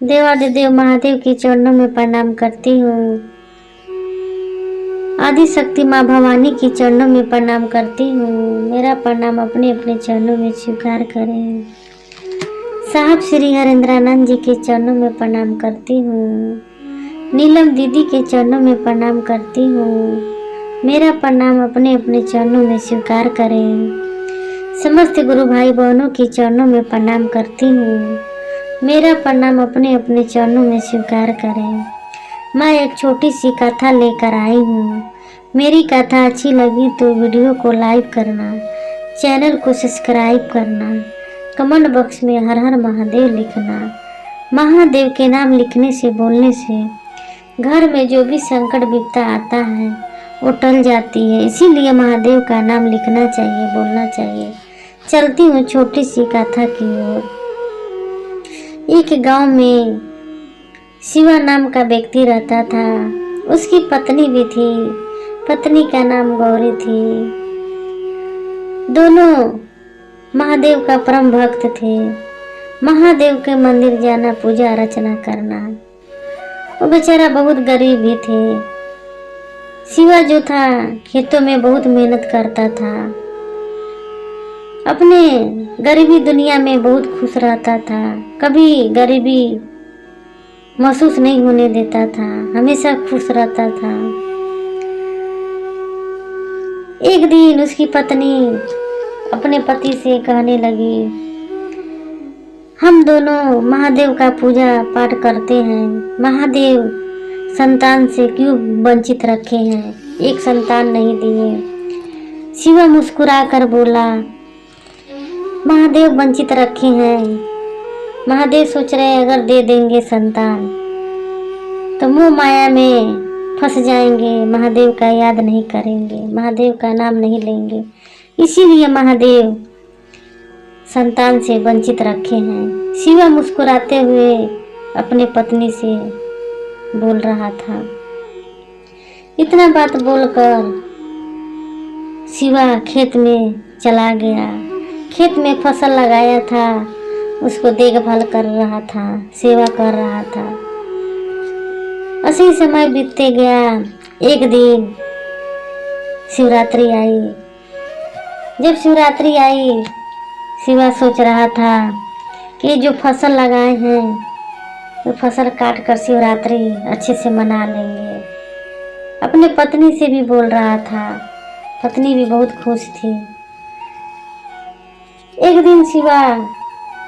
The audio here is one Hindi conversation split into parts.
देवादिदेव महादेव के चरणों में प्रणाम करती हूँ। आदि शक्ति माँ भवानी के चरणों में प्रणाम करती हूँ। मेरा प्रणाम अपने अपने चरणों में स्वीकार करें। साहब श्री हरेंद्रानंद जी के चरणों में प्रणाम करती हूँ। नीलम दीदी के चरणों में प्रणाम करती हूँ। मेरा प्रणाम अपने अपने चरणों में स्वीकार करें। समस्त गुरु भाई बहनों के चरणों में प्रणाम करती हूँ। मेरा प्रणाम अपने अपने चरणों में स्वीकार करें। मैं एक छोटी सी कथा लेकर आई हूँ। मेरी कथा अच्छी लगी तो वीडियो को लाइक करना, चैनल को सब्सक्राइब करना, कमेंट बॉक्स में हर हर महादेव लिखना। महादेव के नाम लिखने से बोलने से घर में जो भी संकट विपदा आता है वो टल जाती है। इसीलिए महादेव का नाम लिखना चाहिए, बोलना चाहिए। चलती हूँ छोटी सी कथा की ओर। एक गांव में शिवा नाम का व्यक्ति रहता था। उसकी पत्नी भी थी। पत्नी का नाम गौरी थी। दोनों महादेव का परम भक्त थे। महादेव के मंदिर जाना, पूजा अर्चना करना। वो बेचारा बहुत गरीब भी थे। शिवा जो था खेतों में बहुत मेहनत करता था। अपने गरीबी दुनिया में बहुत खुश रहता था। कभी गरीबी महसूस नहीं होने देता था, हमेशा खुश रहता था। एक दिन उसकी पत्नी अपने पति से कहने लगी, हम दोनों महादेव का पूजा पाठ करते हैं, महादेव संतान से क्यों वंचित रखे हैं, एक संतान नहीं दिए। शिवा मुस्कुरा कर बोला, महादेव वंचित रखे हैं, महादेव सोच रहे हैं अगर दे देंगे संतान तो मोह माया में फंस जाएंगे, महादेव का याद नहीं करेंगे, महादेव का नाम नहीं लेंगे, इसीलिए महादेव संतान से वंचित रखे हैं। शिवा मुस्कुराते हुए अपने पत्नी से बोल रहा था। इतना बात बोलकर शिवा खेत में चला गया। खेत में फसल लगाया था, उसको देखभाल कर रहा था, सेवा कर रहा था। ऐसे समय बीतते गया। एक दिन शिवरात्रि आई। जब शिवरात्रि आई, शिवा सोच रहा था कि जो फसल लगाए हैं तो फसल काट कर शिवरात्रि अच्छे से मना लेंगे। अपने पत्नी से भी बोल रहा था। पत्नी भी बहुत खुश थी। एक दिन शिवा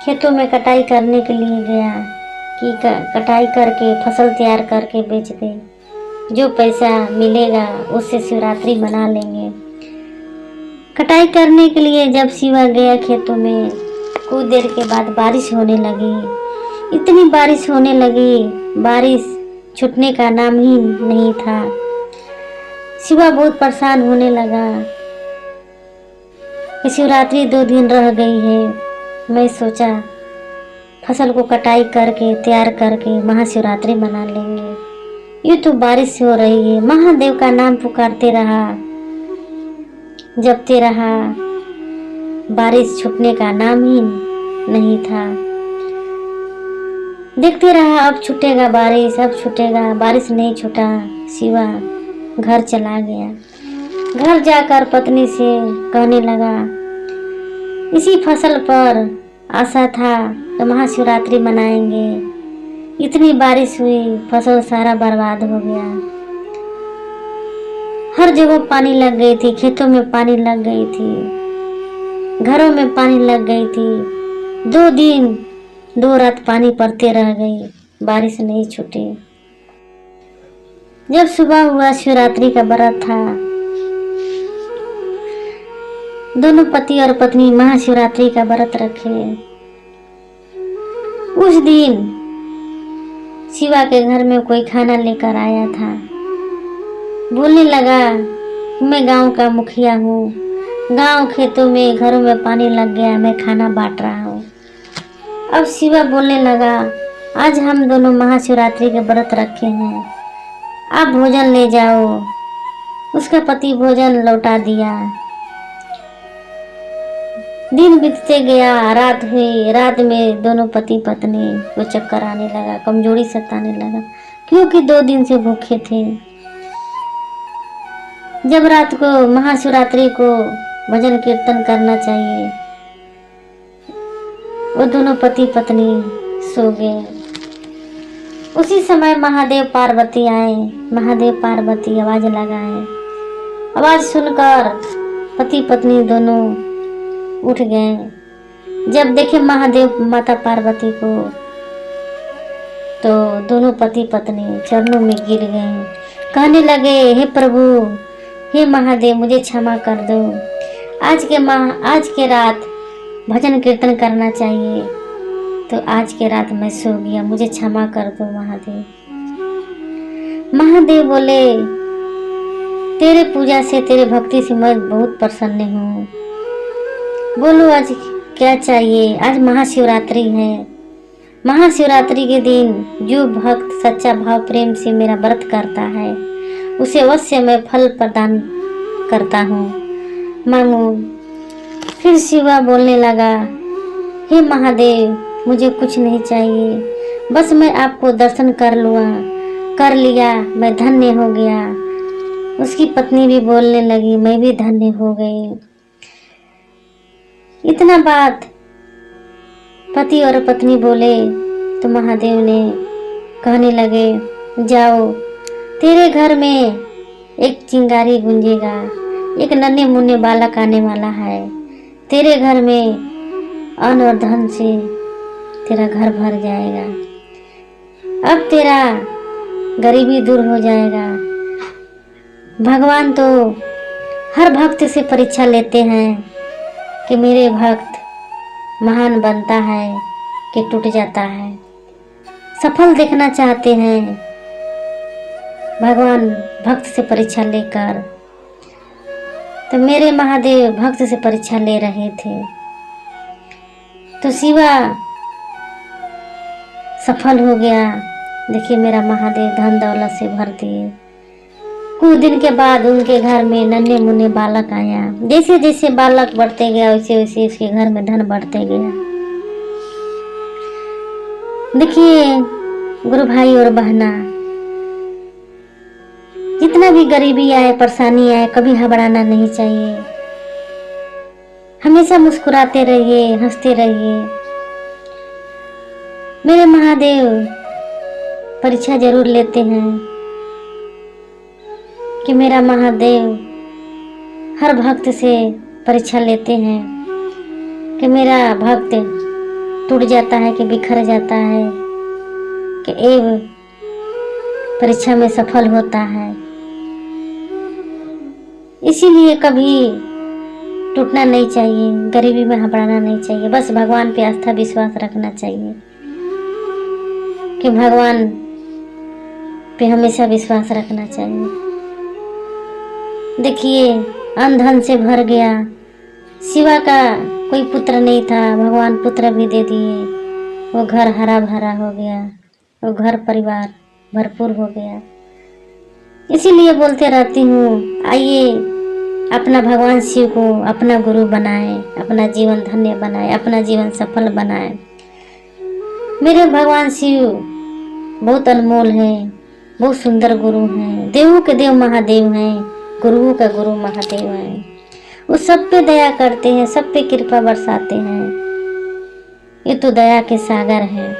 खेतों में कटाई करने के लिए गया कि कटाई करके फसल तैयार करके बेच दे, जो पैसा मिलेगा उससे शिवरात्रि मना लेंगे। कटाई करने के लिए जब शिवा गया खेतों में, कुछ देर के बाद बारिश होने लगी। इतनी बारिश होने लगी, बारिश छूटने का नाम ही नहीं था। शिवा बहुत परेशान होने लगा कि शिवरात्रि 2 दिन रह गई है। मैं सोचा फसल को कटाई करके तैयार करके महाशिवरात्रि मना लेंगे। ये तो बारिश हो रही है। महादेव का नाम पुकारते रहा, जपते रहा, बारिश छूटने का नाम ही नहीं था। देखते रहा अब छूटेगा बारिश, अब छूटेगा, बारिश नहीं छूटा। शिवा घर चला गया। घर जाकर पत्नी से कहने लगा, इसी फसल पर आशा था तो महाशिवरात्रि मनाएंगे, इतनी बारिश हुई, फसल सारा बर्बाद हो गया। हर जगह पानी लग गई थी, खेतों में पानी लग गई थी, घरों में पानी लग गई थी। 2 दिन 2 रात पानी पड़ते रह गई, बारिश नहीं छूटी। जब सुबह हुआ, शिवरात्रि का व्रत था। दोनों पति और पत्नी महाशिवरात्रि का व्रत रखे। उस दिन शिवा के घर में कोई खाना लेकर आया था। बोलने लगा, मैं गांव का मुखिया हूँ, गांव खेतों में घरों में पानी लग गया, मैं खाना बांट रहा हूँ। अब शिवा बोलने लगा, आज हम दोनों महाशिवरात्रि के व्रत रखे हैं, आप भोजन ले जाओ। उसका पति भोजन लौटा दिया। दिन बीतते गया, रात हुई। रात में दोनों पति पत्नी को चक्कर आने लगा, कमजोरी सताने लगा, क्योंकि 2 दिन से भूखे थे। जब रात को महाशिवरात्रि को भजन कीर्तन करना चाहिए, वो दोनों पति पत्नी सो गए। उसी समय महादेव पार्वती आए। महादेव पार्वती आवाज लगाए। आवाज सुनकर पति पत्नी दोनों उठ गए। जब देखे महादेव माता पार्वती को, तो दोनों पति पत्नी चरणों में गिर गए। कहने लगे, हे प्रभु, हे महादेव, मुझे क्षमा कर दो। आज के रात भजन कीर्तन करना चाहिए, तो आज के रात मैं सो गया, मुझे क्षमा कर दो महादेव। महादेव बोले, तेरे पूजा से, तेरे भक्ति से मैं बहुत प्रसन्न हूँ। बोलो आज क्या चाहिए। आज महाशिवरात्रि है। महाशिवरात्रि के दिन जो भक्त सच्चा भाव प्रेम से मेरा व्रत करता है, उसे अवश्य मैं फल प्रदान करता हूँ, मांगो। फिर शिवा बोलने लगा, हे महादेव, मुझे कुछ नहीं चाहिए, बस मैं आपको दर्शन कर लिया, मैं धन्य हो गया। उसकी पत्नी भी बोलने लगी, मैं भी धन्य हो गई। इतना बात पति और पत्नी बोले तो महादेव ने कहने लगे, जाओ, तेरे घर में एक चिंगारी गूंजेगा, एक नन्हे मुन्ने बालक आने वाला है। तेरे घर में अन्न और धन से तेरा घर भर जाएगा। अब तेरा गरीबी दूर हो जाएगा। भगवान तो हर भक्त से परीक्षा लेते हैं कि मेरे भक्त महान बनता है कि टूट जाता है। सफल देखना चाहते हैं भगवान भक्त से परीक्षा लेकर। तो मेरे महादेव भक्त से परीक्षा ले रहे थे, तो शिवा सफल हो गया। देखिए, मेरा महादेव धन दौलत से भर दिए। कुछ दिन के बाद उनके घर में नन्हे मुन्ने बालक आया। जैसे जैसे बालक बढ़ते गया, वैसे वैसे उसके घर में धन बढ़ते गया। देखिए गुरु भाई और बहना, जितना भी गरीबी आए, परेशानी आए, कभी घबराना नहीं चाहिए। हमेशा मुस्कुराते रहिए, हंसते रहिए। मेरे महादेव परीक्षा जरूर लेते हैं कि मेरा महादेव हर भक्त से परीक्षा लेते हैं कि मेरा भक्त टूट जाता है कि बिखर जाता है कि एव परीक्षा में सफल होता है। इसीलिए कभी टूटना नहीं चाहिए, गरीबी में घबराना नहीं चाहिए। बस भगवान पे आस्था विश्वास रखना चाहिए कि भगवान पे हमेशा विश्वास रखना चाहिए। देखिए, अन्न धन से भर गया। शिवा का कोई पुत्र नहीं था, भगवान पुत्र भी दे दिए। वो घर हरा भरा हो गया, वो घर परिवार भरपूर हो गया। इसीलिए बोलते रहती हूँ, आइए अपना भगवान शिव को अपना गुरु बनाए, अपना जीवन धन्य बनाए, अपना जीवन सफल बनाए। मेरे भगवान शिव बहुत अनमोल है, बहुत सुंदर गुरु हैं, देवों के देव महादेव हैं, गुरुओं का गुरु महादेव हैं। वो सब पे दया करते हैं, सब पे कृपा बरसाते हैं। ये तो दया के सागर हैं।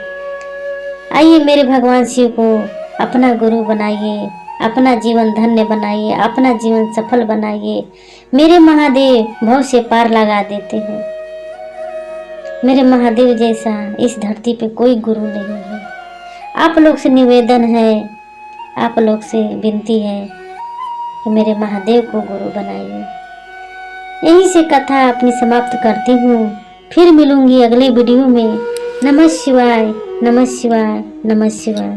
आइए मेरे भगवान शिव को अपना गुरु बनाइए, अपना जीवन धन्य बनाइए, अपना जीवन सफल बनाइए। मेरे महादेव भव से पार लगा देते हैं। मेरे महादेव जैसा इस धरती पे कोई गुरु नहीं है। आप लोग से निवेदन है, आप लोग से विनती है कि मेरे महादेव को गुरु बनाइए। यहीं से कथा अपनी समाप्त करती हूँ। फिर मिलूंगी अगले वीडियो में। नमः शिवाय, नमः शिवाय, नमः शिवाय।